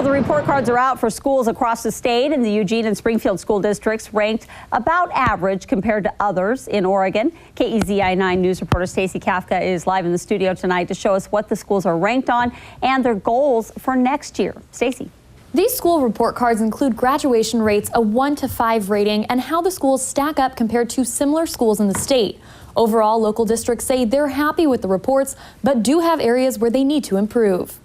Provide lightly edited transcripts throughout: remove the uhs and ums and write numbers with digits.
Well, the report cards are out for schools across the state, and the Eugene and Springfield school districts ranked about average compared to others in Oregon. KEZI 9 News reporter Stacey Kafka is live in the studio tonight to show us what the schools are ranked on and their goals for next year. Stacey. These school report cards include graduation rates, a 1 to 5 rating, and how the schools stack up compared to similar schools in the state. Overall, local districts say they're happy with the reports, but do have areas where they need to improve.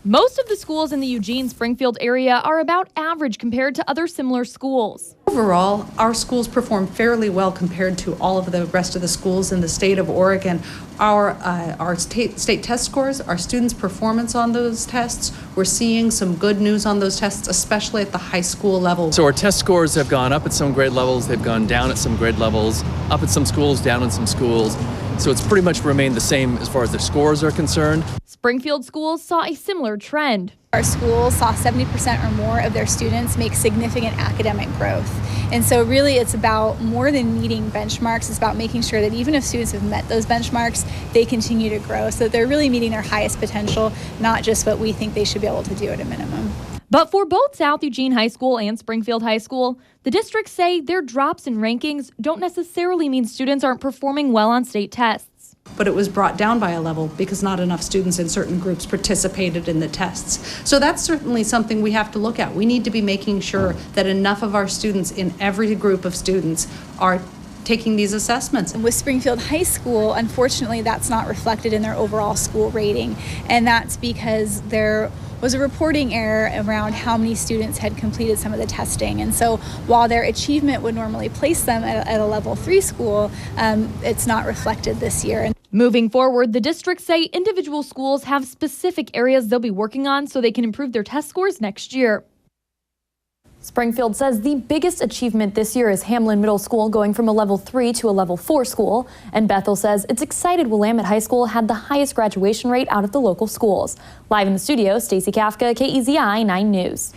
Most of the schools in the Eugene-Springfield area are about average compared to other similar schools. Overall, our schools perform fairly well compared to all of the rest of the schools in the state of Oregon. Our state test scores, our students' performance on those tests, we're seeing some good news on those tests, especially at the high school level. So our test scores have gone up at some grade levels, they've gone down at some grade levels, up at some schools, down in some schools. So it's pretty much remained the same as far as their scores are concerned. Springfield schools saw a similar trend. Our schools saw 70% or more of their students make significant academic growth. And so really it's about more than meeting benchmarks. It's about making sure that even if students have met those benchmarks, they continue to grow so that they're really meeting their highest potential, not just what we think they should be able to do at a minimum. But for both South Eugene High School and Springfield High School, the districts say their drops in rankings don't necessarily mean students aren't performing well on state tests. But it was brought down by a level because not enough students in certain groups participated in the tests. So that's certainly something we have to look at. We need to be making sure that enough of our students in every group of students are taking these assessments. With Springfield High School, unfortunately, that's not reflected in their overall school rating. And that's because there was a reporting error around how many students had completed some of the testing. And so while their achievement would normally place them at a level 3 school, it's not reflected this year. Moving forward, the districts say individual schools have specific areas they'll be working on so they can improve their test scores next year. Springfield says the biggest achievement this year is Hamlin Middle School going from a level 3 to a level 4 school. And Bethel says it's excited Willamette High School had the highest graduation rate out of the local schools. Live in the studio, Stacey Kafka, KEZI 9 News.